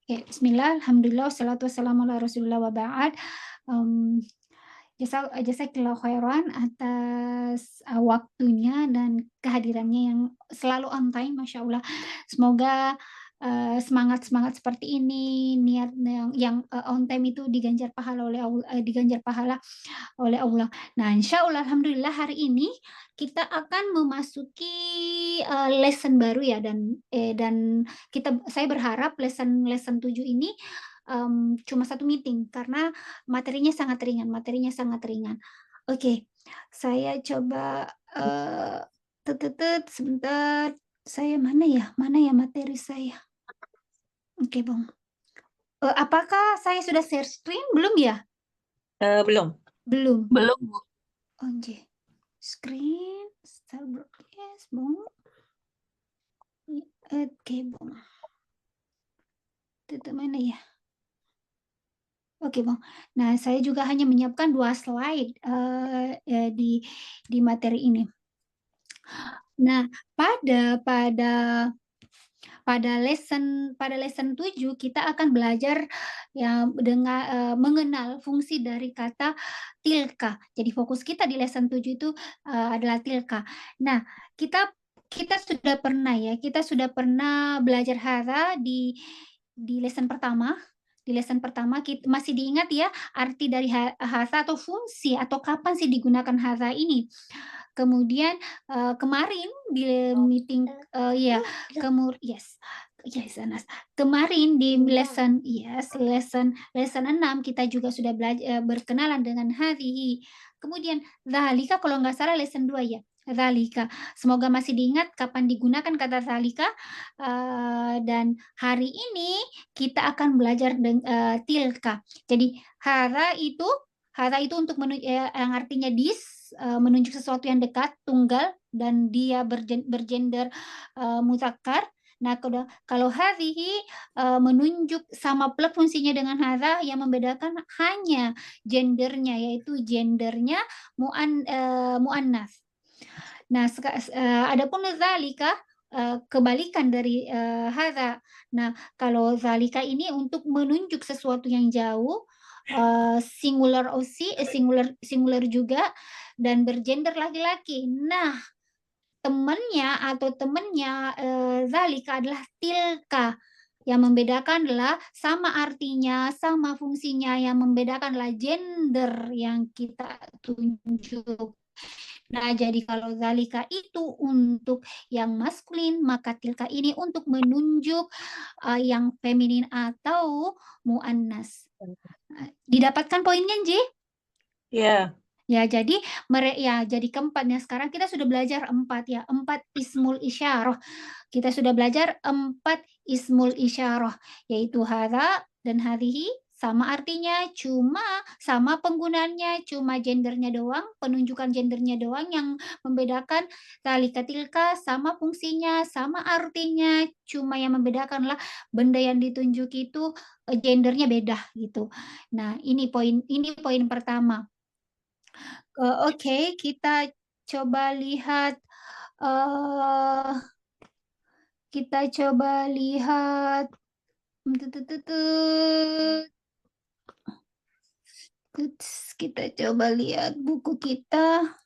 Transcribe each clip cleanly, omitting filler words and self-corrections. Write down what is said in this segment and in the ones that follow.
Oke, bismillah, alhamdulillah, wassalatu wassalamu ala Rasulillah wa ba'd. Mmm, Jazakallahu khairan atas, waktunya dan kehadirannya yang selalu on time, Masya Allah. Semoga, semangat-semangat seperti ini, niat yang on time itu diganjar pahala oleh Allah. Nah, insya Allah, alhamdulillah hari ini kita akan memasuki, lesson baru ya dan saya berharap lesson 7 ini, cuma satu meeting karena materinya sangat ringan. Oke, saya coba, sebentar, saya mana ya materi saya? Oke, Bang. Apakah saya sudah share screen belum ya? Belum. Belum? Belum, Bu. OMG. Screen, start broadcast, Bang. Oke, Bang. Itu mana ya? Oke, Bang. Nah, saya juga hanya menyiapkan 2 slide, di materi ini. Nah, pada lesson 7 kita akan belajar mengenal fungsi dari kata tilka. Jadi fokus kita di lesson 7 itu, adalah tilka. Nah, kita sudah pernah belajar hadza di lesson pertama. Di lesson pertama masih diingat ya arti dari hadza atau fungsi atau kapan sih digunakan hadza ini? Kemudian, kemarin di meeting, ya, yes, yes, Anas. Kemarin di lesson 6 kita juga sudah berkenalan dengan hadhihi. Kemudian dzalika kalau nggak salah lesson 2 ya, dzalika. Semoga masih diingat kapan digunakan kata dzalika, dan hari ini kita akan belajar tilka. Jadi hadza itu untuk yang artinya menunjuk sesuatu yang dekat, tunggal, dan dia bergender muzakkar. Nah, kalau hadhihi menunjuk sama plek fungsinya dengan hadza, yang membedakan hanya gendernya, yaitu gendernya muannas. Nah, adapun dzalika kebalikan dari hadza. Nah, kalau dzalika ini untuk menunjuk sesuatu yang jauh, singular juga dan bergender laki-laki. Nah, temennya dzalika adalah tilka. Yang membedakan adalah sama artinya, sama fungsinya, yang membedakan adalah gender yang kita tunjuk. Nah, jadi kalau dzalika itu untuk yang maskulin, maka tilka ini untuk menunjuk yang feminin atau muannas. Didapatkan poinnya, Nji? Ya. Ya, jadi jadi keempatnya sekarang kita sudah belajar 4 ya, 4 ismul isyarah. Kita sudah belajar 4 ismul isyarah, yaitu hadza dan hadhihi sama artinya, sama penggunaannya, cuma gendernya doang, penunjukan gendernya doang yang membedakan. Dzalika tilka sama fungsinya, sama artinya, cuma yang membedakanlah benda yang ditunjuk itu gendernya beda gitu. Nah, ini poin pertama. Oke, kita coba lihat, kita coba lihat buku kita.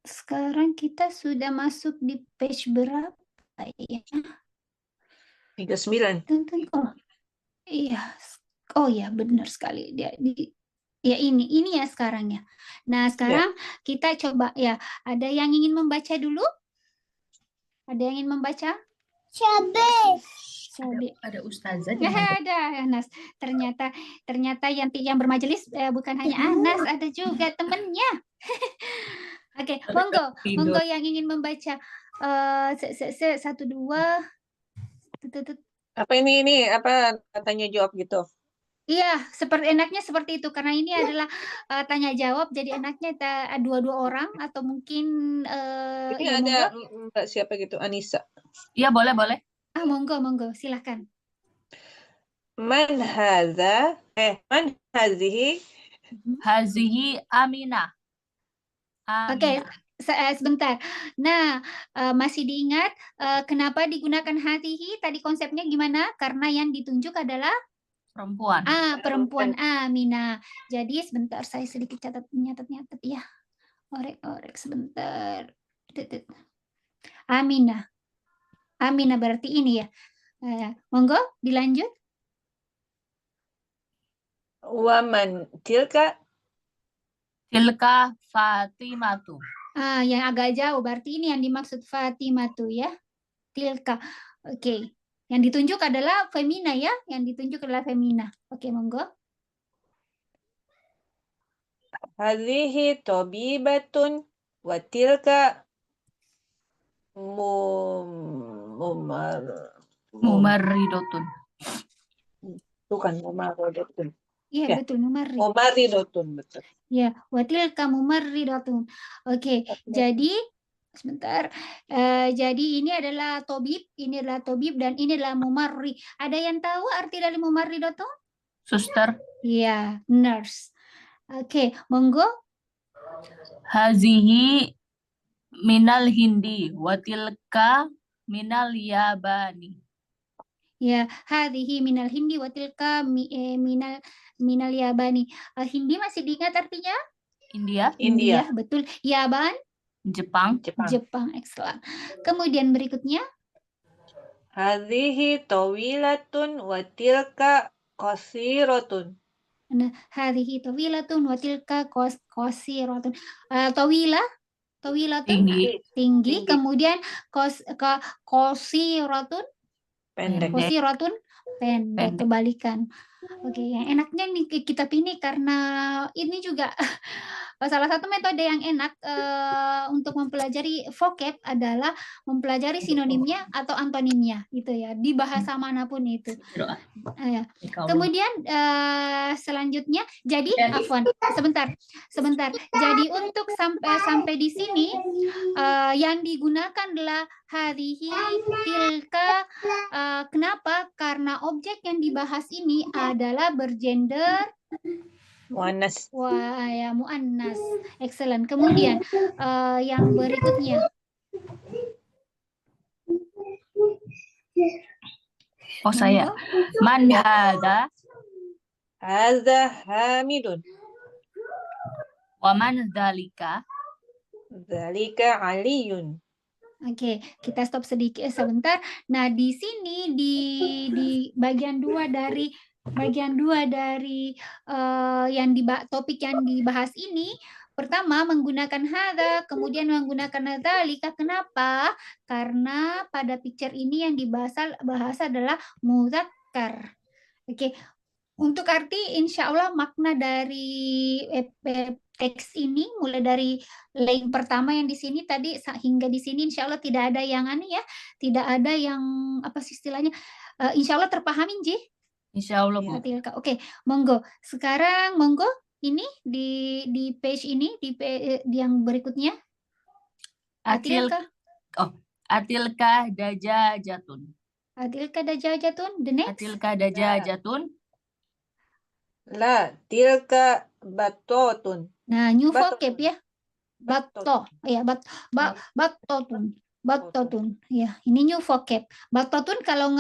Sekarang kita sudah masuk di page berapa ya? 39. Oh, iya. Oh ya, benar sekali. Ya ini ya sekarang ya. Nah, sekarang kita coba ya, ada yang ingin membaca dulu? Ada yang ingin membaca? Ada ustazah Ya, ada Anas. Ternyata yang bermajelis bukan hanya Anas, ada juga temennya. Oke, monggo yang ingin membaca. Satu dua. Apa ini apa tanya jawab gitu? Iya, enaknya seperti itu karena ini adalah tanya jawab, jadi enaknya dua orang atau mungkin Ini ya ada monggo. Mbak siapa gitu, Anissa. Iya, boleh. Monggo, silahkan. Man hazihi? Hazihi Aminah. Oke, Sebentar. Nah, masih diingat kenapa digunakan hatihi? Tadi konsepnya gimana? Karena yang ditunjuk adalah Perempuan. perempuan Aminah. Jadi sebentar saya sedikit nyatet ya. Orek sebentar. Aminah. Aminah berarti ini ya. Monggo dilanjut. Waman tilka. Tilka Fatimatu. Yang agak jauh berarti ini yang dimaksud Fatimah tuh ya. Tilka. Oke. Yang ditunjuk adalah femina ya. Yang ditunjuk adalah femina. Oke, monggo. Hadhihi tabibatun wa tilka Mumarridotun. bukan mumarridatun. Iya, Ya. betul, mumarrid. Mumarridatun, betul. Ya, watil kamu mumarridatun. Oke, jadi sebentar. Jadi ini adalah tobib, dan ini adalah mumarri. Ada yang tahu arti dari mumarridatun? Suster. Iya, nurse. Oke, monggo. Hazihi minal hindi watilka minal yabani. Ya, hadhihi minal hindi watilka minal yabani. Hindi masih diingat artinya? India. Betul. Yaban? Jepang. Jepang, excellent. Kemudian berikutnya. Hadhihi tawilatun wa tilka qasiratun. Nah, hadhihi tawilatun wa tilka qasiratun. Tawilatun tinggi, kemudian qasiratun Pendek. qasiratun pendek, kebalikan. Oke, yang enaknya nih kitab ini karena ini juga salah satu metode yang enak untuk mempelajari vocab adalah mempelajari sinonimnya atau antonimnya gitu ya di bahasa manapun itu. Kemudian selanjutnya jadi afwan sebentar. Jadi untuk sampai di sini yang digunakan adalah hadhihi tilka. Kenapa? Karena objek yang dibahas ini adalah bergender Muannas. wah ya muannas. Excellent. Kemudian yang berikutnya. Oh, saya. Man hadza? Hadza Hamidun. Wa man dzalika? Dzalika Aliyun. Oke, kita stop sedikit sebentar. Nah, di sini di bagian dua dari topik yang dibahas ini, pertama menggunakan hadza, kemudian menggunakan dzalika. Kenapa? Karena pada picture ini yang dibahas adalah muzakkar. Oke. Untuk arti insya Allah makna dari teks ini mulai dari link pertama yang di sini tadi hingga di sini insya Allah tidak ada yang aneh ya, tidak ada yang apa sih istilahnya, insya Allah terpahami Ji. Insya Allah, Bu. Oke, monggo. Sekarang monggo ini di page ini di yang berikutnya. Atilka dajajatun. Atilka dajajatun. The next. Atilka dajajatun. La tilka batotun. Nah, new vocab ya. Batto, ya battotun. Ya, ini new vocab. Battotun kalau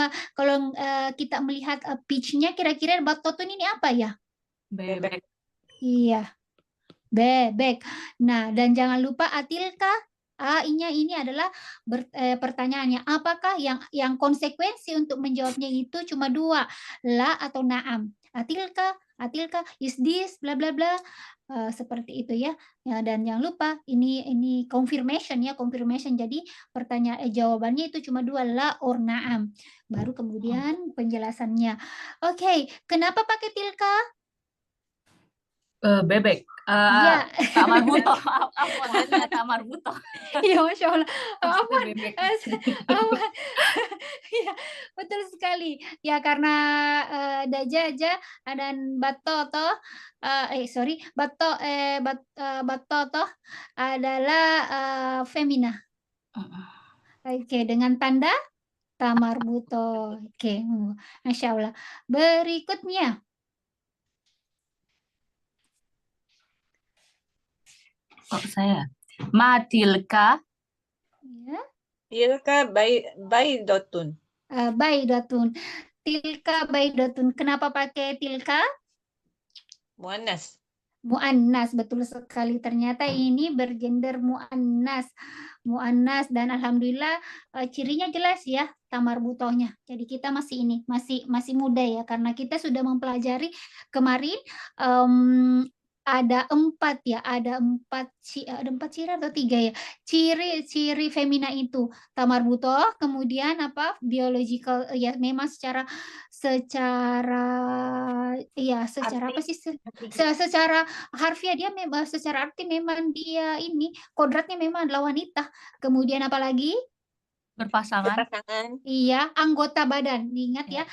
kita melihat pitch-nya kira-kira battotun ini apa ya? Bebek. Iya. Bebek. Nah, dan jangan lupa atilka AI-nya ini adalah pertanyaannya apakah yang konsekuensi untuk menjawabnya itu cuma dua, la atau naam. Atilka is this bla bla bla. Seperti itu ya. Dan jangan lupa ini confirmation. Jadi jawabannya itu cuma dua, la or naam. Baru kemudian penjelasannya. Oke, kenapa pakai tilka? Bebek. Iya. Kak Marbuto. Kak Marbuto. Iya, Masya Allah. Maksudnya bebek. Ya, betul sekali. Ya, karena dajaja dan batoto, batoto adalah femina. Oke, dengan tanda tamarbuto. Oke, Masya Allah. Berikutnya. Oh, saya. Ma tilka. Ya. Tilka baidatun. Baidatun. Tilka baidatun. Kenapa pakai tilka? Muannas. Muannas, betul sekali. Ternyata ini bergender muannas. Muannas dan alhamdulillah cirinya jelas ya tamar butohnya. Jadi kita masih masih muda ya karena kita sudah mempelajari kemarin em, ada empat ya, ada empat ciri atau tiga ya. Ciri femina itu tamar butoh, kemudian apa biological ya memang secara secara apa sih secara harfiah dia memang secara arti memang dia ini kodratnya memang adalah wanita. Kemudian apalagi? Berpasangan. Iya, anggota badan. Ingat ya,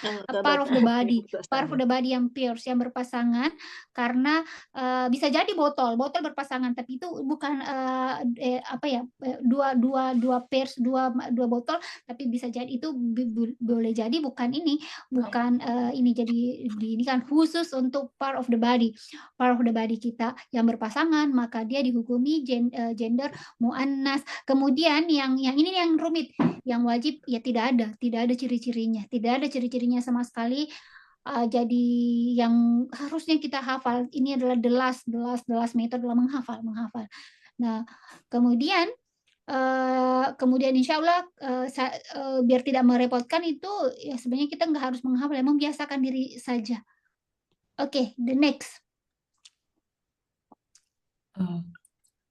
part of the body. Part of the body yang pure, yang berpasangan. Karena bisa jadi botol berpasangan, tapi itu bukan dua pairs, dua botol, tapi bisa jadi itu boleh jadi bukan ini, bukan ini jadi ini kan khusus untuk part of the body kita yang berpasangan, maka dia dihukumi gender muannas. Kemudian yang ini yang rumit, yang wajib ya tidak ada ciri-cirinya sama sekali. Jadi yang harusnya kita hafal ini adalah the last method adalah menghafal. Nah, kemudian insya Allah biar tidak merepotkan itu ya sebenarnya kita nggak harus menghafal, ya membiasakan diri saja. Oke, the next.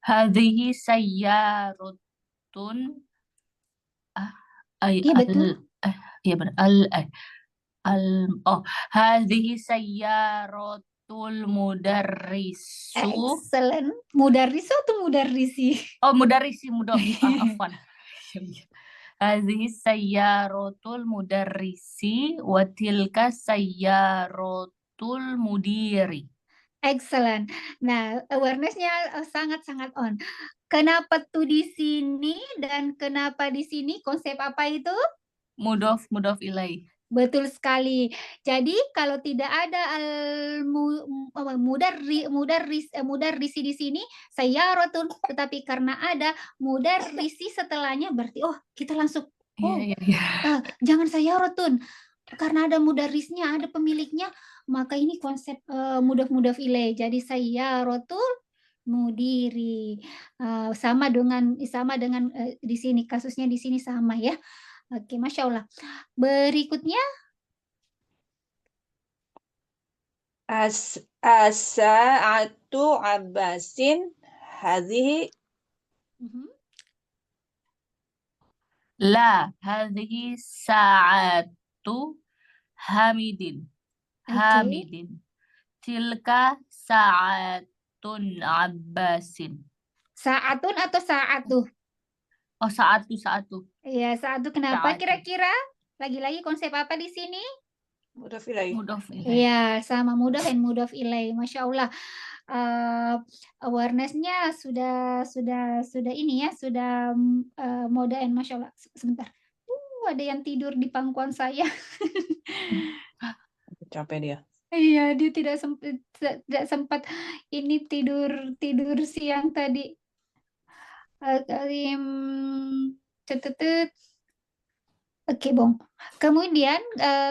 Hadhihi sayyaratun. Iya betul. Iya benar. Hadhihi sayyaratul mudarrisu. Excellent. Mudarrisu atau mudarrisi? Oh, mudarrisi, afwan. Hadhihi sayyaratul mudarrisi wa tilka sayyaratul mudiri. Excellent. Nah, awareness-nya sangat-sangat on. Kenapa tuh di sini dan kenapa di sini? Konsep apa itu? Mudhof ilaih. Betul sekali. Jadi kalau tidak ada mudarrisi di sini, sayyaratun, tetapi karena ada mudarrisi setelahnya berarti kita langsung jangan sayyaratun. Karena ada mudarrisnya, ada pemiliknya, maka ini konsep mudhaf ilaih. Jadi sayyaratul mudiri. Sama dengan di sini, kasusnya di sini sama ya. Oke, Masya Allah. Berikutnya. As-sa'atu Abbasin hadhihi. La, hadhihi sa'atu Hamidin. Tilka sa'atun Abbasin. Sa'atun atau sa'atu? Oh, sa'atu. Iya, sa'atu. Kenapa kira-kira? Lagi-lagi konsep apa di sini? Mudhaf ilaih. Iya, sama mudhaf dan mudhaf ilaih. Masya Allah. Awareness-nya sudah ini ya, sudah modern. Masya Allah. Sebentar. Ada yang tidur di pangkuan saya. Capek dia. Iya, dia tidak sempat ini tidur siang tadi. Oke, Bong. Kemudian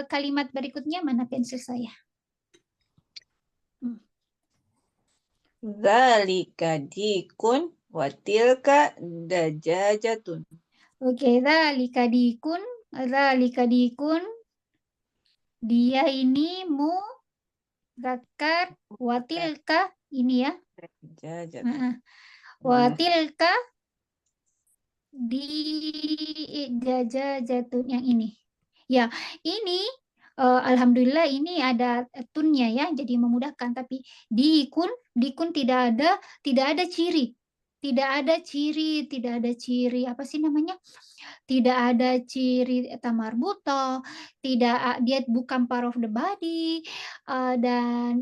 kalimat berikutnya mana pensil saya? Dzalika dikun wa tilka dajajatun. Oke, dzalika dikun. Dia ini zakar wa tilka ini ya. Wa tilka di jajajatun yang ini. Ya, ini alhamdulillah ini ada tunnya ya, jadi memudahkan. Tapi dikun tidak ada ciri. Tidak ada ciri apa sih namanya? Tidak ada ciri tamar butoh, dia bukan part of the body, dan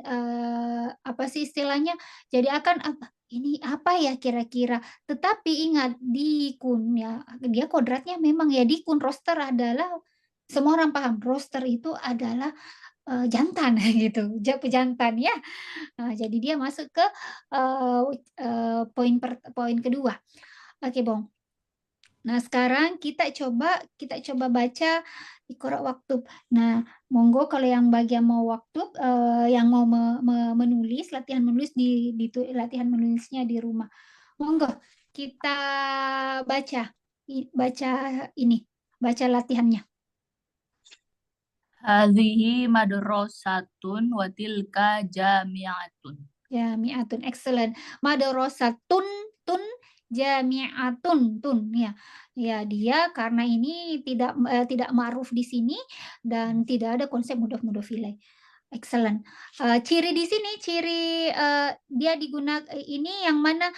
apa sih istilahnya? Jadi akan ini apa ya kira-kira? Tetapi ingat dikun ya, dia kodratnya memang ya dikun. Roster adalah semua orang paham. Roster itu adalah jantan gitu, pejantan ya. Jadi dia masuk ke poin kedua. Oke, Bong. Nah, sekarang kita coba baca Iqra Waktub. Nah, monggo kalau yang bagian mau waktub, yang mau menulis, latihan menulis latihan menulisnya di rumah. Monggo kita baca baca latihannya. Hadhihi madrasatun wa tilka jami'atun. Jami'atun, excellent. Madrasatun, tun, jami'atun, tun, ya. Ya, dia karena ini tidak ma'ruf di sini dan tidak ada konsep mudhof ilaih. Excellent. Ciri di sini, dia digunakan ini yang mana?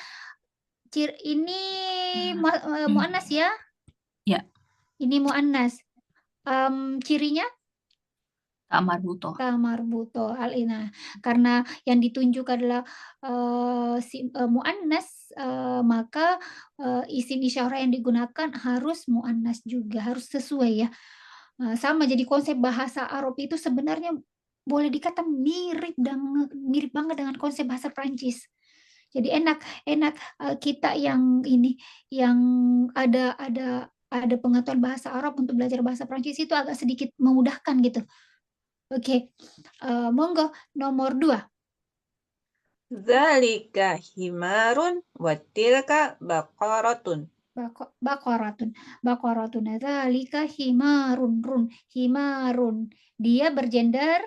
Ini muannas ya? Ya. Ini muannas. Cirinya? Tak marbutoh. Tamarbuto al-ina, karena yang ditunjuk adalah muannas, maka isim isyarah yang digunakan harus muannas juga, harus sesuai ya. Sama, jadi konsep bahasa Arab itu sebenarnya boleh dikata mirip banget dengan konsep bahasa Prancis. Jadi enak kita yang ada pengetahuan bahasa Arab untuk belajar bahasa Prancis itu agak sedikit memudahkan gitu. Oke, monggo nomor 2. Dzalika himarun wa tilka baqaratun. Baqaratun. Dzalika himarun. Dia bergender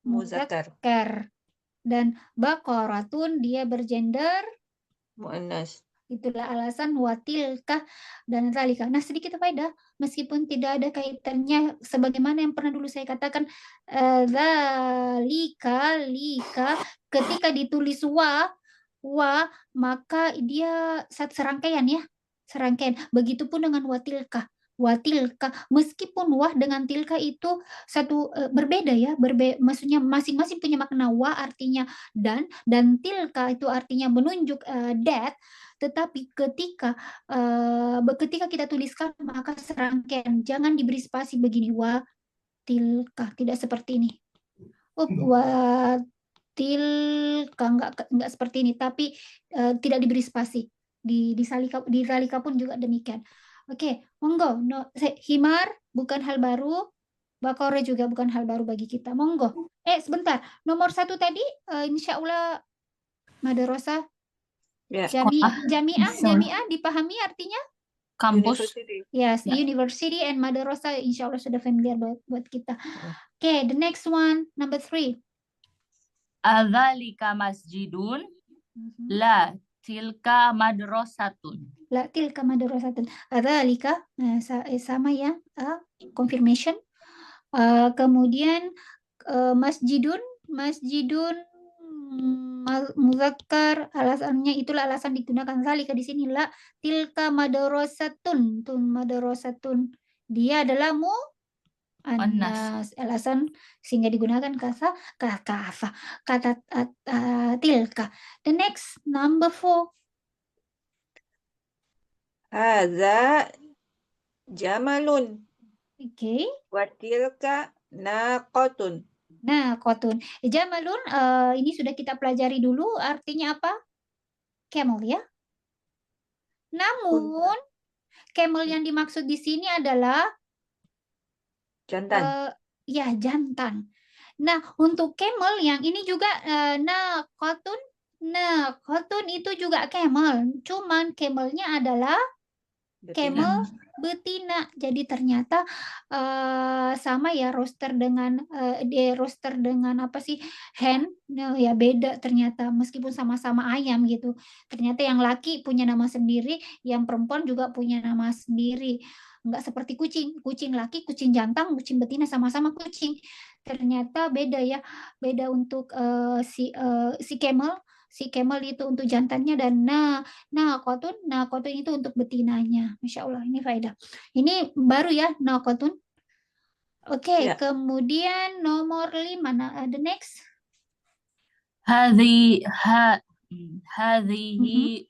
Muzakkar. muzakkar dan baqaratun dia bergender Muannas. Itulah alasan watilkah dan zalika. Nah, sedikit faedah, meskipun tidak ada kaitannya, sebagaimana yang pernah dulu saya katakan, zalika, lika, ketika ditulis wa, maka dia serangkaian ya, serangkaian. Begitupun dengan watilkah. Meskipun wah dengan tilka itu satu berbeda ya, maksudnya masing-masing punya makna. Wa artinya dan tilka itu artinya menunjuk that. Tetapi ketika kita tuliskan maka serangkaian, jangan diberi spasi begini wa tilka, tidak seperti ini. Wa tilka enggak seperti ini, tapi tidak diberi spasi. Di salika pun juga demikian. Oke, monggo. Himar bukan hal baru, bakore juga bukan hal baru bagi kita. Monggo. Sebentar. Nomor 1 tadi, insya Allah madrasah. Ya. Jami'ah dipahami artinya? Kampus. University. Yes, Ya. university and madrasah insya Allah sudah familiar buat kita. Oke, the next one, number 3. Adzalika masjidun la tilka madrasatun. La tilka madrasatun. Adzalika sama ya, confirmation. Kemudian masjidun muzakkar, alasannya itulah alasan digunakan zalika di sini. La tilka madrasatun, dia adalah muannas, alasan sehingga digunakan kata tilka. The next, number 4. Hadza jamalun. Oke. Wa tilka naqatun. Nah, kotun. Jamalun ini sudah kita pelajari dulu, artinya apa? Camel ya. Namun camel yang dimaksud di sini adalah Jantan. ya jantan. Nah, untuk camel yang ini juga kotun itu juga camel. Cuman camelnya adalah camel betina. Jadi ternyata sama ya roster dengan apa sih, hen, ya beda ternyata, meskipun sama-sama ayam gitu. Ternyata yang laki punya nama sendiri, yang perempuan juga punya nama sendiri. Enggak seperti kucing laki, kucing jantan, kucing betina sama-sama kucing. Ternyata beda ya, beda untuk si camel itu untuk jantannya, dan kotun itu untuk betinanya. Masya Allah, ini faedah. Ini baru ya, kotun. Oke, Ya. kemudian nomor 5. The next. Hadhihi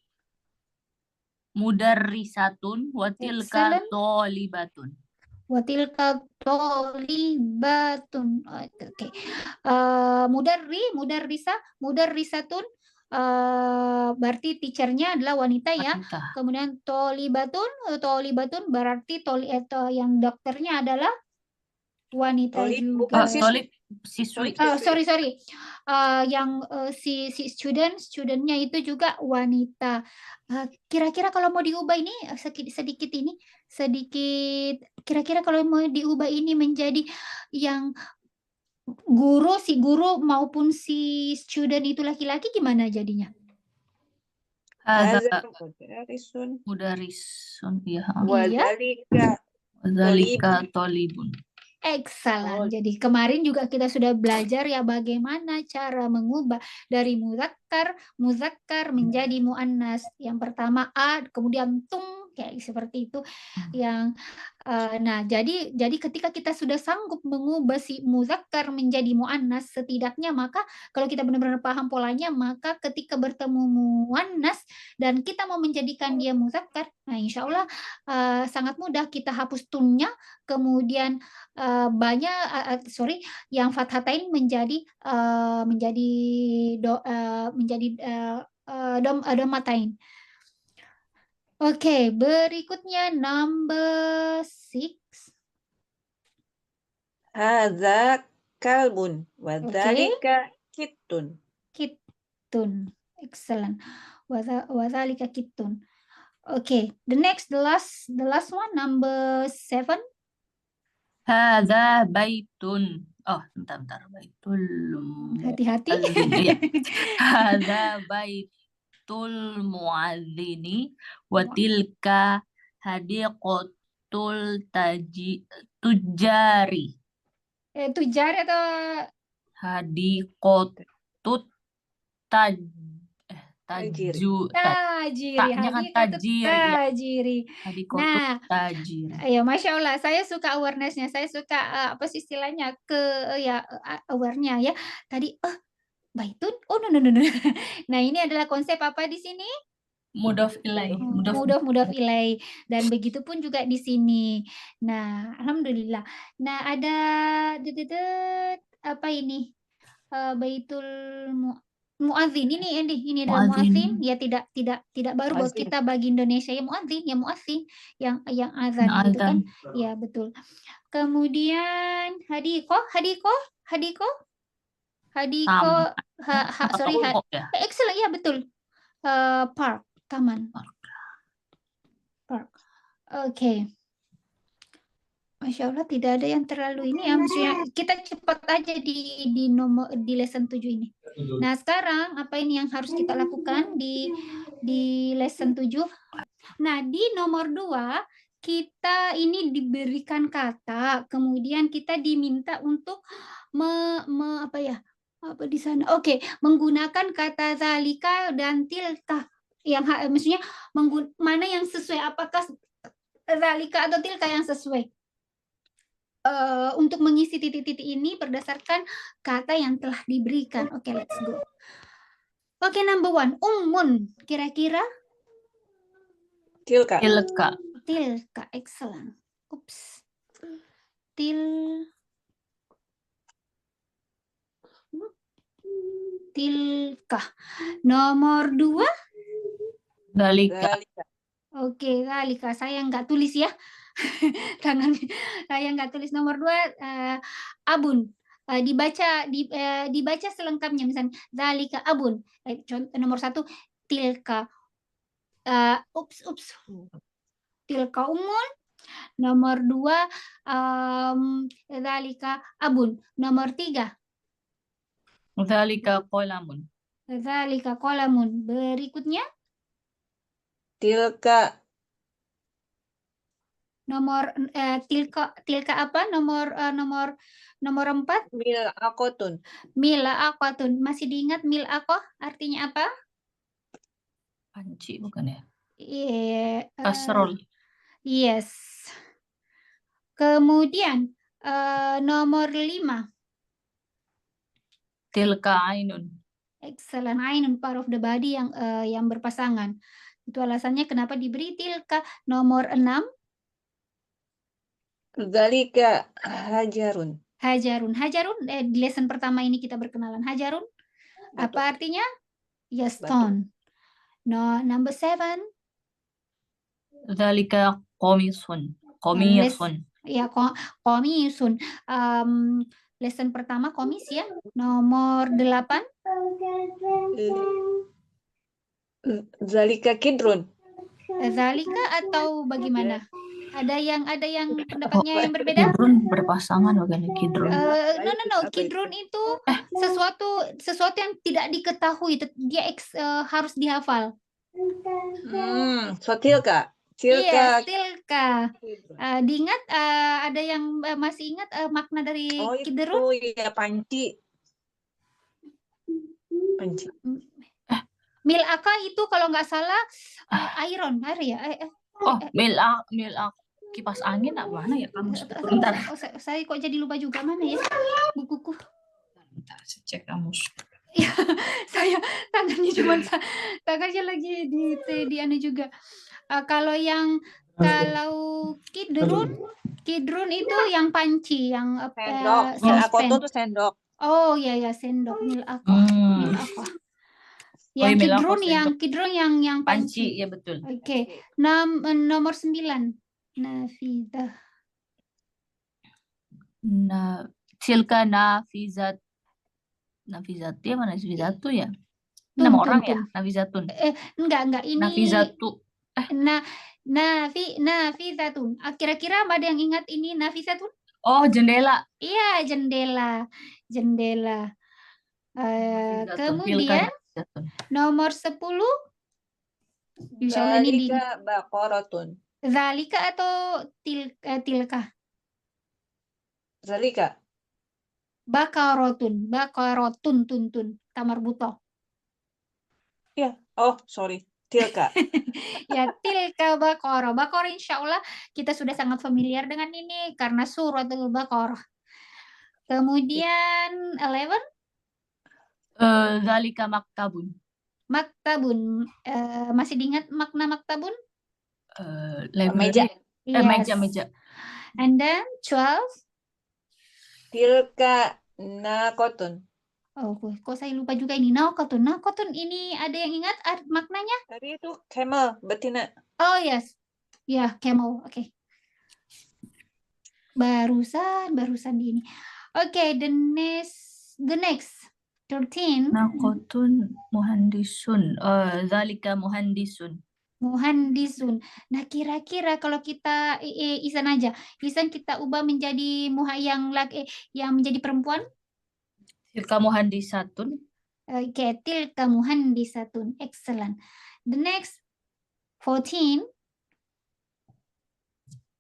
mudarrisatun wa tilka Excellent. thalibatun. Watilka tholibatun. Oke. Mudarrisatun berarti teachernya adalah wanita ya. Wanita. Kemudian tolibatun berarti yang dokternya adalah wanita Tolib juga. bukan siswi. Tolib siswi. Siswi. Sorry. Yang si studentnya itu juga wanita. Kira-kira kalau mau diubah ini sedikit kira-kira kalau mau diubah ini menjadi yang si guru maupun si student itu laki-laki gimana jadinya? Hadza Mudarrisun. mudarrisun. Ya. Wadzalika Wadzalika tolibun. Excellent. Jadi kemarin juga kita sudah belajar ya bagaimana cara mengubah dari muzakkar menjadi muannas. Yang pertama a, kemudian tung kayak seperti itu. Yang nah, jadi ketika kita sudah sanggup mengubah si muzakkar menjadi muannas, setidaknya maka kalau kita benar-benar paham polanya, maka ketika bertemu muannas dan kita mau menjadikan dia muzakkar, nah insya Allah sangat mudah kita hapus tunnya, kemudian yang fathatain menjadi domatain. Oke, berikutnya number 6. Hadza kalbun. Wadzalika kittun. Kittun. Excellent. Wadzalika kittun. Okay, the last one, number 7. Hadza baitun. Oh, bentar. Baitul Hati-hati. muadzin. Ya. Hadza baitul muadzini wa tilka hadiqatul tujari. Tujar atau Hadiqatut tajiri. tajiri? Taknya kan tajiri. Ya. Tajiri. Hadiqatut Nah, tajiri. ya Masya Allah, saya suka awareness-nya, saya suka apa sih istilahnya aware-nya ya. Tadi baitun, oh no. Nah ini adalah konsep apa di sini? Mudhof ilaih. Mudhof ilaih, dan begitu pun juga di sini. Nah, alhamdulillah. Nah, ada apa ini? Baitul muadzin ini adalah muadzin ya, tidak baru buat Muadzin. kita bagi Indonesia ya, muadzin yang azan gitu kan. Ya, betul. Kemudian hadikoh. Excellent ya, betul. Park, taman. Park. Oke. Masya Allah, tidak ada yang terlalu ini ya. Maksudnya kita cepat aja di lesson 7 ini. Nah, sekarang apa ini yang harus kita lakukan di lesson 7? Nah, di nomor 2 kita ini diberikan kata, kemudian kita diminta untuk apa di sana? Oke, menggunakan kata zalika dan tilka. Yang maksudnya mana yang sesuai, apakah zalika atau tilka yang sesuai? Untuk mengisi titik-titik ini berdasarkan kata yang telah diberikan. Oke, let's go. Oke, number 1, ummun. Kira-kira? Tilka. Excellent. Oops. Tilka. Nomor 2? Dalika. Oke, dalika. Saya nggak tulis ya. Saya nggak tulis. Nomor 2, abun. Dibaca selengkapnya, misalnya dalika abun. Nomor 1, tilka. Tilka umun. Nomor 2, dalika abun. Nomor 3, Dzalika qalamun. dzalika qalamun. Berikutnya Tilka. nomor tilka apa? Nomor 4, Mil'aqatun. mil'aqatun. Masih diingat mil'aqah artinya apa? Panci bukan ya? Kasrul. Yes. Kemudian nomor 5. Tilka ainun. Excellent. Ainun, part of the body yang berpasangan. Itu alasannya kenapa diberi tilka. Nomor 6. Dzalika hajarun. Hajarun. Hajarun, di lesson pertama ini kita berkenalan. Hajarun, Batu. apa artinya? Ya, Batu. stone. No, number 7. Dzalika qamisun. Les, Qamisun. ya, komisun. Lesson pertama komis ya. Nomor 8. Dzalika kidrun. Zalika atau bagaimana? Ada yang pendapatnya yang berbeda? Kidrun berpasangan bukan kidrun. No. Apa itu? Kidrun itu sesuatu yang tidak diketahui. Dia harus dihafal. So tilka. Iya, Tilka. tilka. Kidrun. Diingat, ada yang masih ingat makna dari Oh, kidrun? itu ya panci. Panci. Milaka itu kalau nggak salah iron, air ya. Oh, milak kipas angin apa mana ya kamu? Bentar. Saya kok jadi lupa juga mana ya bukuku. Bentar, saya cek kamus. Saya tangannya lagi di anu juga. Kalau kidrun itu yang panci, yang Sendok. saucepan. Milakoto tuh sendok. Oh ya sendok milaka. Oh, Yang iya, milaka kidrun sendok. yang Panci, panci. ya betul. Oke. Nomor 9. Nafidah. Nah, tilka nafizat. Nafizati mana Nafizatu ya? Nama orang ya? Nafizatun. Enggak ini. Nafizatu. Nafizatun. Kira-kira ada yang ingat ini Nafizatun? Oh, jendela. Iya, jendela. Kemudian nomor 10. Insyaallah ini Dzalika baqaratun. Zalika atau tilka? Dzalika. Bakarotun tuntun tamar buto. Ya. Oh, sorry. Tilka. Ya, tilka Baqarah. Baqarah insyaallah kita sudah sangat familiar dengan ini karena suratul Baqarah. Kemudian 11. Zalika maktabun. Maktabun. Masih diingat makna maktabun? Meja. Yes. Meja. And then 12. Tilka naqatun. Oh, kok saya lupa juga ini. Naqatun ini ada yang ingat maknanya? Tadi itu camel, betina. Oh, yes. Ya, camel. Oke. Barusan di ini. Oke, the next 13. Naqatun muhandisun. Zalika muhandisun. Muhandisun. Nah, kira-kira kalau kita Isan aja. Isan kita ubah menjadi yang menjadi perempuan? Tilka muhandisatun. Oke, tilka muhandisatun. Excellent. The next 14.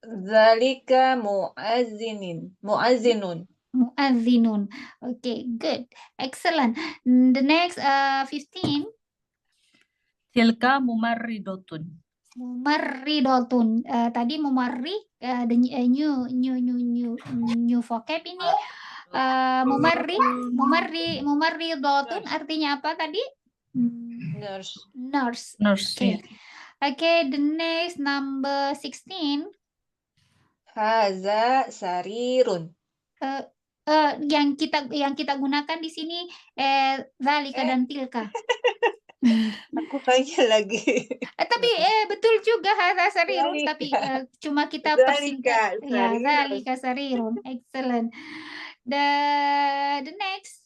Zalika muazzinun. Muazzinun. Okay, good. Excellent. The next 15. Tilka mumarridotun. Mumarridotun. Tadi mumarri the new vocab ini. Mumarridotun artinya apa tadi? Nurse. Okay. Okay, the next number 16. Haza sarirun. Yang kita gunakan di sini zalika dan tilka. Aku kayaknya lagi. Tapi betul juga hadza sarirun, tapi cuma kita persingkat. Ya, zalika sarirun. Excellent. The next.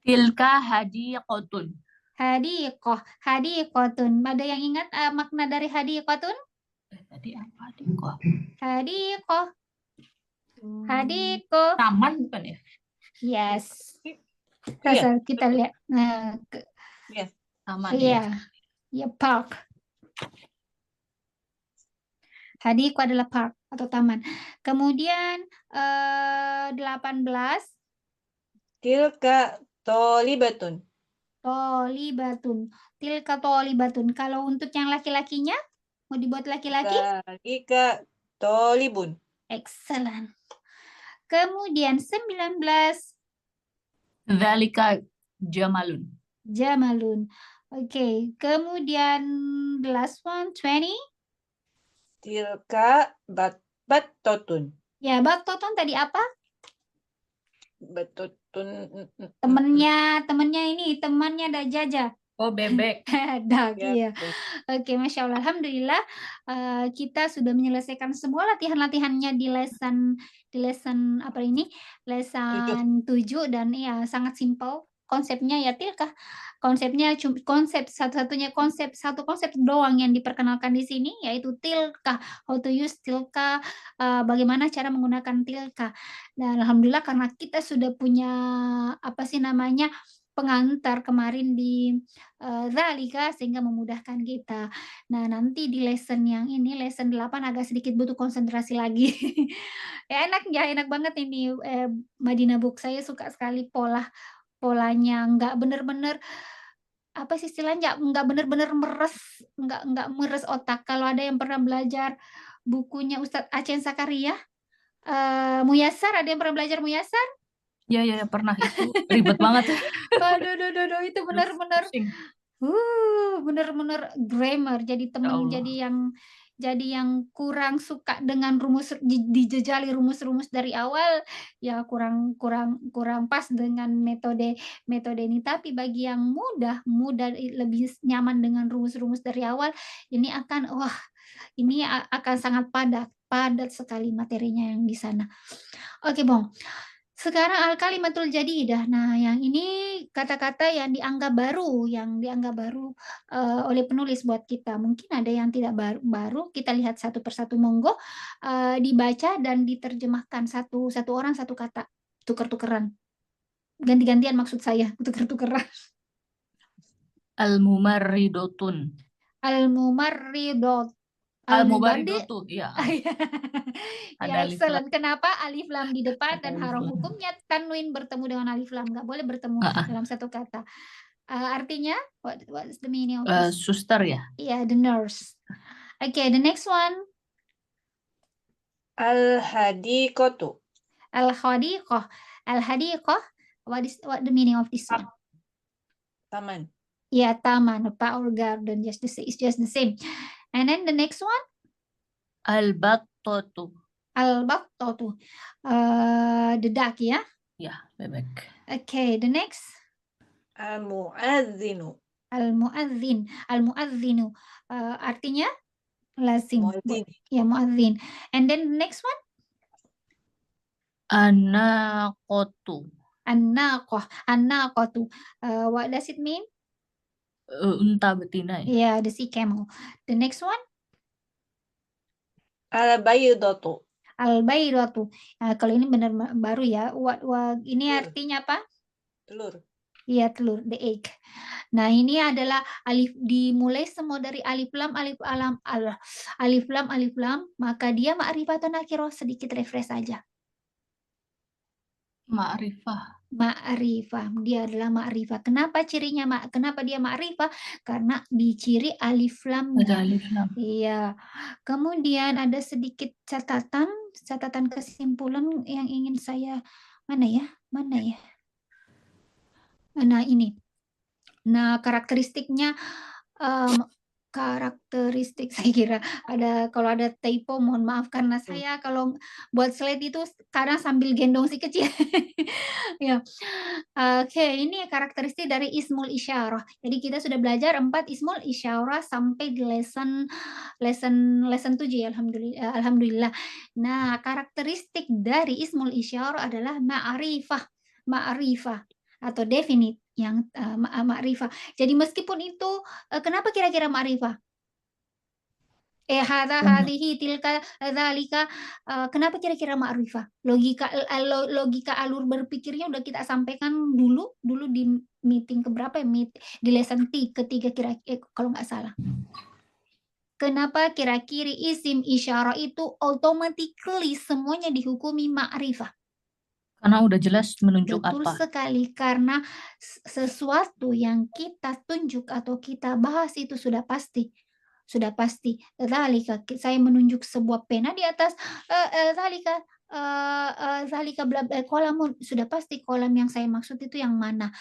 Tilka hadiqatun. Hadiqatun. Ada yang ingat makna dari hadiqatun? Tadi apa hadiqah? Hadiqah. Taman bukan ya? Yes. Iya. Kita lihat. Taman ya. Ya, park. Hadiqah adalah park atau taman. Kemudian 18. Tilka tolibatun. Tilka tolibatun. Kalau untuk yang laki-lakinya mau dibuat laki-laki? Zalika tolibun. Excellent. Kemudian 19. Zalika jamalun. Oke. Kemudian the last one 20. Tilka Battotun. Ya, Battotun tadi apa? Battotun. Temannya Dajaja. Oh, bebek. Dak, Ya, iya. Oke, Masya Allah. Alhamdulillah, kita sudah menyelesaikan semua latihan-latihannya di lesson apa ini? Lesson 7 dan ya sangat simpel. Konsepnya ya tilkah. Konsepnya konsep satu konsep doang yang diperkenalkan di sini yaitu tilkah. How to use tilkah, bagaimana cara menggunakan tilkah. Dan alhamdulillah karena kita sudah punya apa sih namanya? Pengantar kemarin di zalika sehingga memudahkan kita. Nah, nanti di lesson yang ini, lesson 8 agak sedikit butuh konsentrasi lagi. Ya enak banget ini Madinah Book. Saya suka sekali polanya, nggak bener-bener apa sih istilahnya, nggak bener-bener nggak meres otak. Kalau ada yang pernah belajar bukunya Ustadz Aceh Zakaria, Muyassar, ada yang pernah belajar Muyassar? Ya, pernah itu. Ribet banget. Aduh, itu benar-benar Pusing. bener-bener grammar. Jadi Allah. jadi yang kurang suka dengan dijejali rumus-rumus dari awal, ya kurang pas dengan metode ini. Tapi bagi yang mudah lebih nyaman dengan rumus-rumus dari awal, ini akan sangat padat sekali materinya yang di sana. Oke, Bong. Sekarang al-kalimatul jadidah. Nah, yang ini kata-kata yang dianggap baru oleh penulis buat kita. Mungkin ada yang tidak baru. Kita lihat satu persatu, monggo dibaca dan diterjemahkan satu orang satu kata. Tuker-tukeran. Ganti-gantian maksud saya, tuker-tukeran. Al-mumarridotun. Al-mumarridot. Al-mubarridotu, iya. Ya, Ada alif lam. excellent. Kenapa alif lam di depan Ada dan alif harof lam. hukumnya tanwin bertemu dengan alif lam, nggak boleh bertemu dalam satu kata. Artinya, what's the meaning of this? Suster ya. Yeah, the nurse. Okay, the next one. Al-hadiqatu. Al-hadiqah. Al-hadiqah. What the meaning of this one? Taman. Yeah, taman, or garden, it's just the same. And then the next one. Al-battatu. Al-battatu. The duck, ya? Ya, bebek. Okay, the next. Al-mu'adzinu. Al-mu'adzin. Al-mu'adzinu. Artinya lazim. Muadzin. Ya, mu'adzin. And then the next one. An-naqatu. An-naqah. An-naqatu. What does it mean? Unta betina ya. Yeah, the sea camel. The next one. Al-baydatu. Al-bayratu. Kalau ini benar baru ya. Ini Telur. artinya apa? Telur. Iya, telur, the egg. Nah, ini adalah dimulai semua dari alif lam, maka dia ma'rifatun nakirah. Sedikit refresh saja. Ma'rifah. Ma'rifah, dia adalah ma'rifah. Kenapa cirinya kenapa dia ma'rifah? Karena diciri alif lamnya. Ada alif lam. Iya. Kemudian ada sedikit catatan kesimpulan yang ingin saya mana ya? Nah, ini. Nah, karakteristiknya saya kira kalau ada typo mohon maaf karena saya kalau buat slide itu kadang sambil gendong si kecil. Ya. Oke, ini karakteristik dari ismul isyarah. Jadi kita sudah belajar 4 ismul isyarah sampai di lesson 7 ya, alhamdulillah. Nah, karakteristik dari ismul isyarah adalah ma'rifah atau definite yang ma'rifah. Jadi meskipun itu kenapa kira-kira ma'rifah? Hadhihi tilka dzalika, kenapa kira-kira ma'rifah? Logika alur berpikirnya udah kita sampaikan dulu di meeting keberapa ya? Di lesson ketiga kalau nggak salah. Kenapa kira-kira isim isyarah itu automatically semuanya dihukumi ma'rifah? Karena udah jelas menunjuk Betul apa. sekali, karena sesuatu yang kita tunjuk atau kita bahas itu sudah pasti. Zalika, saya menunjuk sebuah pena di atas zalika kolamun, sudah pasti kolam yang saya maksud itu yang mana.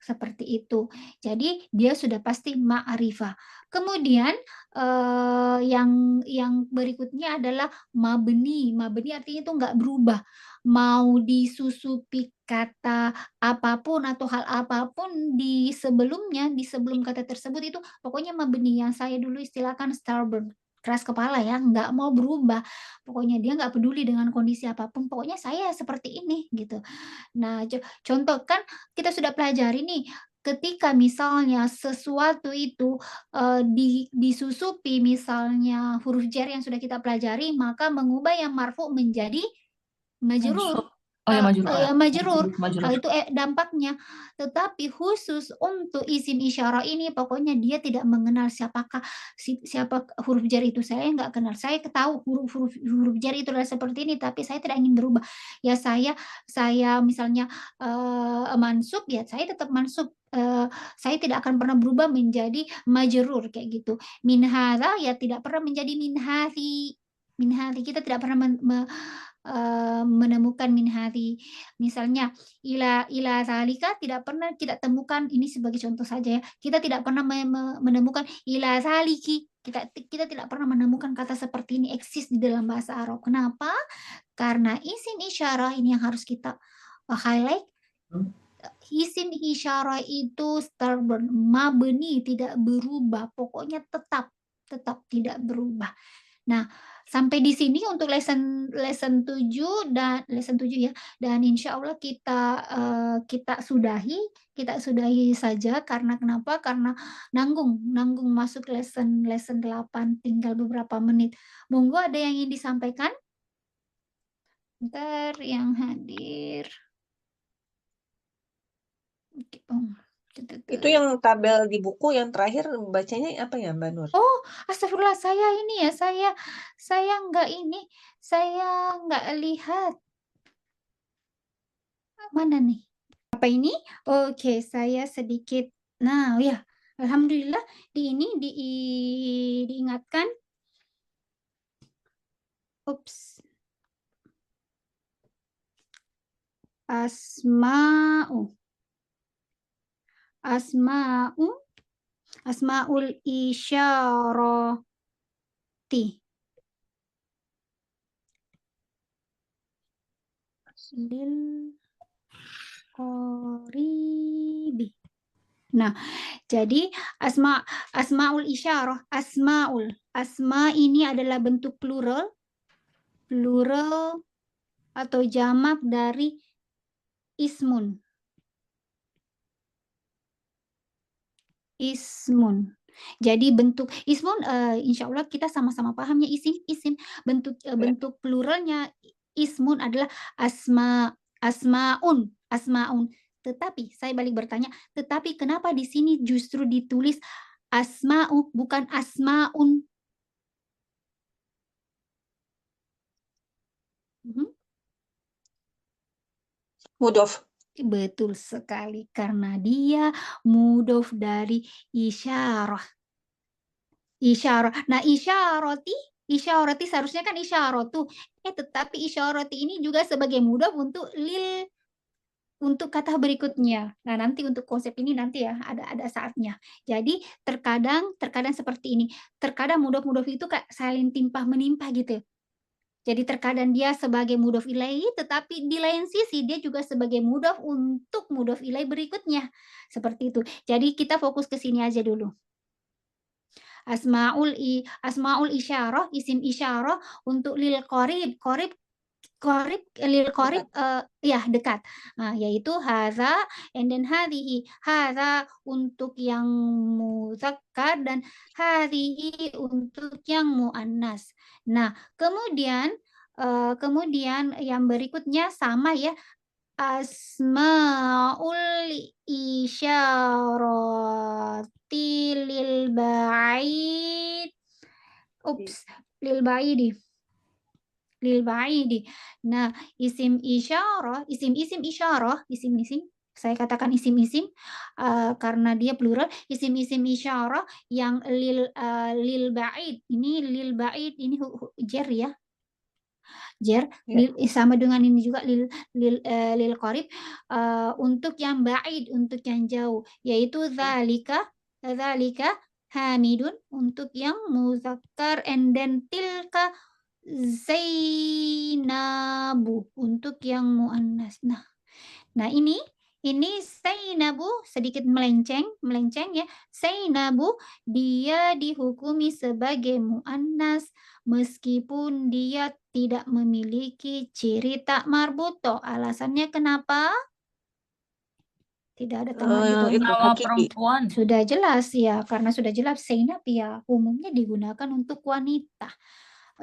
seperti itu. Jadi dia sudah pasti ma'rifah. Kemudian yang berikutnya adalah mabni. Mabni artinya itu nggak berubah. Mau disusupi kata apapun atau hal apapun di sebelumnya, di sebelum kata tersebut itu pokoknya mabni, yang saya dulu istilahkan stubborn, keras kepala ya, nggak mau berubah. Pokoknya dia nggak peduli dengan kondisi apapun, pokoknya saya seperti ini gitu. Nah, contoh kan kita sudah pelajari nih, ketika misalnya sesuatu itu disusupi misalnya huruf jar yang sudah kita pelajari, maka mengubah yang marfu menjadi majrur. Mansub. Oh ya majrur. Majrur. Majrur. Itu dampaknya. Tetapi khusus untuk isim isyarah ini pokoknya dia tidak mengenal siapa huruf jar itu. Saya nggak kenal. Saya tahu huruf jar itu adalah seperti ini, tapi saya tidak ingin berubah. Ya saya misalnya mansub, ya saya tetap mansub. Saya tidak akan pernah berubah menjadi majrur kayak gitu. Min hadza ya tidak pernah menjadi min hadhi. Min hadhi kita tidak pernah menemukan min hadhi. Misalnya ila zalika tidak pernah kita temukan, ini sebagai contoh saja ya. Kita tidak pernah menemukan ila zaliki. Kita tidak pernah menemukan kata seperti ini eksis di dalam bahasa Arab. Kenapa? Karena isim isyarah ini yang harus kita highlight. Isim isyarah itu stubborn, mabni, tidak berubah, pokoknya tetap tidak berubah. Nah, sampai di sini untuk lesson 7 ya, dan insya Allah kita sudahi saja. Karena kenapa? Karena nanggung masuk lesson 8, tinggal beberapa menit. Monggo ada yang ingin disampaikan? Ntar yang hadir. Itu yang tabel di buku yang terakhir bacanya apa ya, Mbak Nur? Oh, astagfirullah, saya ini ya, saya nggak ini, saya nggak lihat. Mana nih? Apa ini? Oke, saya sedikit. Nah, ya, alhamdulillah diingatkan. Ups. Asmaul isyarati. Lil qoribi. Nah, jadi asmaul isyarah, asma ini adalah bentuk plural atau jamak dari ismun. Jadi bentuk ismun, insya Allah kita sama-sama pahamnya isim. Bentuk pluralnya ismun adalah asmaun. Tetapi saya balik bertanya, tetapi kenapa di sini justru ditulis asma'u bukan asmaun? Mudhof. Betul sekali, karena dia mudhof dari isyarah. Nah, isyarati seharusnya kan isyaratu. Tetapi isyarati ini juga sebagai mudhof untuk kata berikutnya. Nah, nanti untuk konsep ini nanti ya ada saatnya. Jadi terkadang seperti ini. Terkadang mudhof itu kayak saling timpah menimpa gitu. Jadi terkadang dia sebagai mudhof ilaihi, tetapi di lain sisi dia juga sebagai mudhof untuk mudhof ilaihi berikutnya. Seperti itu. Jadi kita fokus ke sini aja dulu. Asmaul isyarah, isim isyarah untuk lil qarib lil qarib ya dekat. Yaitu hadza and then hadhihi. Hadza untuk yang muzakkar dan hadhihi untuk yang muannas. Nah, kemudian yang berikutnya sama ya. Asmaul isyarati lil ba'id. Lil ba'idi. Nah, isim isyarah, isim isyarah, saya katakan isim karena dia plural. Isim isyarah yang lil ba'id. Ini lil ba'id ini jar ya. Jer Ya. sama dengan ini juga lil qarib, untuk yang ba'id, untuk yang jauh, yaitu dzalika hamidun untuk yang muzakkar, and then tilka Zainabu untuk yang muannas. Nah ini Zainabu sedikit melenceng ya. Zainabu dia dihukumi sebagai muannas meskipun dia tidak memiliki ciri tak marbuto. Alasannya kenapa? Tidak ada tak Itu marbutonya. Nama hakiki. perempuan. Sudah jelas ya, karena sudah jelas Zainab ya umumnya digunakan untuk wanita.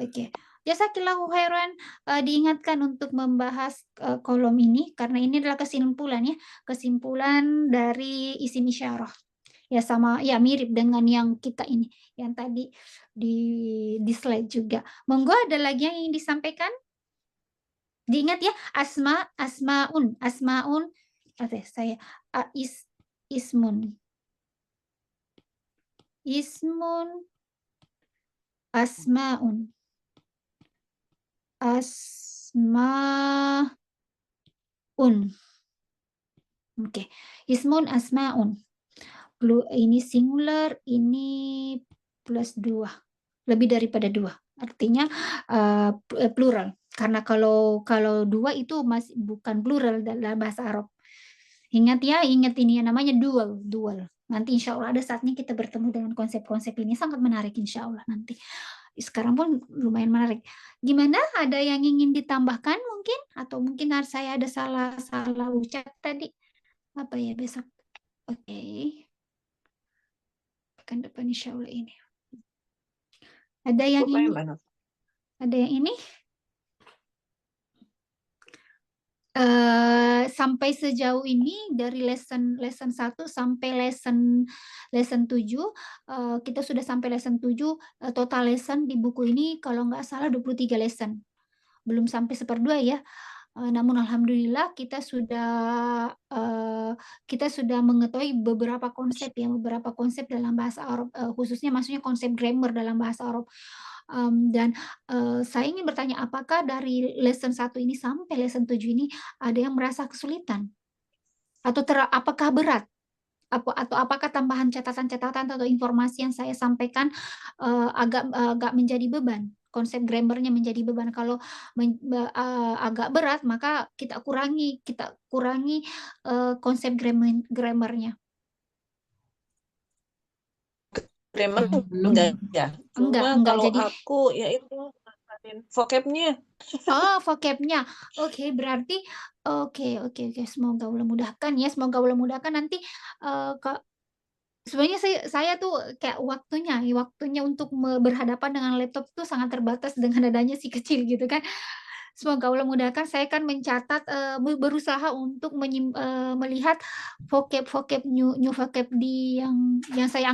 Oke. Jasakillahu khairan, diingatkan untuk membahas kolom ini karena ini adalah kesimpulan ya, kesimpulan dari isim isyarah. Ya sama ya mirip dengan yang kita ini, yang tadi di slide juga. Monggo ada lagi yang ingin disampaikan? Diingat ya, asmaun. Oke, saya ismun. Asmaun. Oke. Ismun asmaun. Ini singular, ini plus 2. Lebih daripada 2. Artinya plural. Karena kalau 2 itu masih bukan plural dalam bahasa Arab. Ingat ini yang namanya dual. Nanti insya Allah ada saatnya kita bertemu dengan konsep-konsep ini, sangat menarik insya Allah nanti. Sekarang pun lumayan menarik. Gimana? Ada yang ingin ditambahkan mungkin? Atau mungkin saya ada salah ucap tadi? Apa ya besok? Oke. Pekan depan insya Allah ini. Ada yang ini? Ada yang ini? Sampai sejauh ini dari lesson 1 sampai lesson 7, kita sudah sampai lesson 7, total lesson di buku ini kalau nggak salah 23 lesson. Belum sampai 1/2 ya. Namun alhamdulillah kita sudah mengetahui beberapa konsep dalam bahasa Arab, khususnya maksudnya konsep grammar dalam bahasa Arab. Dan saya ingin bertanya, apakah dari lesson 1 ini sampai lesson 7 ini ada yang merasa kesulitan? Atau apakah berat? Atau apakah tambahan catatan-catatan atau informasi yang saya sampaikan agak menjadi beban? Konsep grammarnya menjadi beban. Kalau agak berat, maka kita kurangi konsep grammarnya. Grammar Belum. enggak ya. Cuma Enggak. kalau Jadi aku ya itu vocabnya. vocabnya. Oke, berarti oke. Semoga Allah mudahkan ya. Semoga Allah mudahkan nanti sebenarnya saya tuh kayak waktunya untuk berhadapan dengan laptop tuh sangat terbatas dengan adanya si kecil gitu kan. Semoga Allah mudahkan, saya akan mencatat, berusaha untuk melihat vocab new vocab yang saya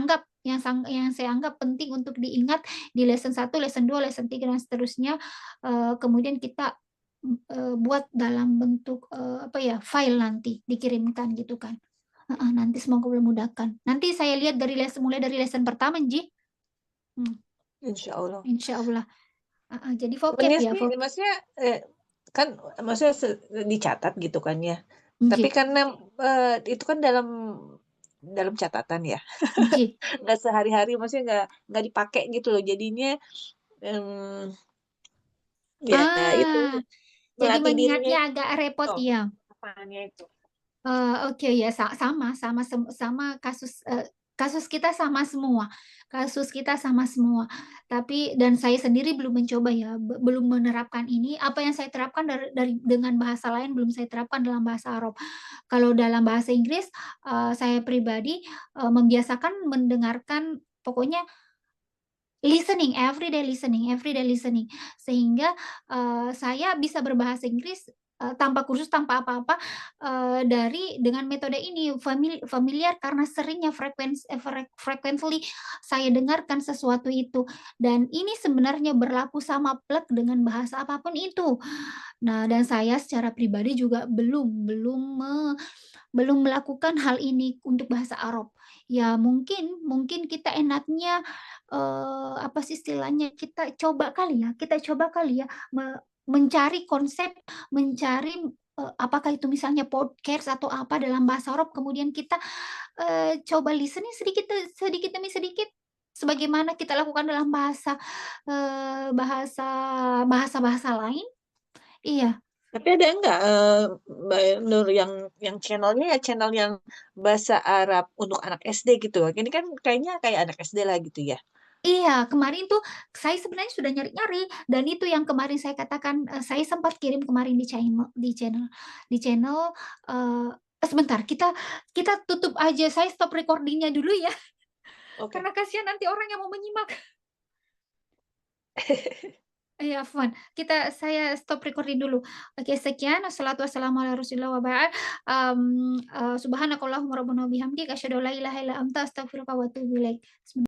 anggap penting untuk diingat di lesson 1, lesson 2, lesson 3 dan seterusnya. Kemudian kita buat dalam bentuk file nanti dikirimkan gitu kan. Nanti semoga Allah mudahkan. Nanti saya lihat mulai dari lesson pertama, Ji. Insya Allah. Insya Allah. Jadi vocab Sebenarnya ya. sih, maksudnya kan maksudnya dicatat gitu kan ya. Ji. Tapi karena itu kan dalam catatan ya. Ji. Nggak sehari-hari, maksudnya nggak dipakai gitu loh. Jadinya itu jadi melatih mengingatnya dirinya agak repot ya. apanya itu. Oke ya, sama kasus kita sama semua. Tapi dan saya sendiri belum mencoba ya, belum menerapkan ini. Apa yang saya terapkan dengan bahasa lain belum saya terapkan dalam bahasa Arab. Kalau dalam bahasa Inggris, saya pribadi membiasakan mendengarkan, pokoknya listening, everyday listening, sehingga saya bisa berbahasa Inggris tanpa kursus, tanpa apa-apa, dengan metode ini familiar karena seringnya frequently saya dengarkan sesuatu itu, dan ini sebenarnya berlaku sama plek dengan bahasa apapun itu. Nah, dan saya secara pribadi juga belum melakukan hal ini untuk bahasa Arab. Ya mungkin kita enaknya apa sih istilahnya, kita coba kali ya mencari konsep, mencari, apakah itu misalnya podcast atau apa dalam bahasa Arab, kemudian kita, coba listening sedikit sedikit demi sedikit, sebagaimana kita lakukan dalam bahasa, bahasa-bahasa lain. Iya. Tapi ada enggak, Mbak Nur, yang channel-nya ya channel yang bahasa Arab untuk anak SD gitu? Ini kan kayaknya kayak anak SD lah gitu ya? Iya, kemarin tuh saya sebenarnya sudah nyari-nyari dan itu yang kemarin saya katakan, saya sempat kirim kemarin di channel, sebentar kita kita tutup aja, saya stop recording-nya dulu ya, Oke. karena kasihan nanti orang yang mau menyimak. Iya, afwan, saya stop recording dulu. Oke, sekian, wassalatu wassalamu ala Rasulillah wa ba'd. Subhanakallahumma rabbana wa bihamdika asyhadu an la ilaha illa anta astaghfiruka wa atubu ilaik.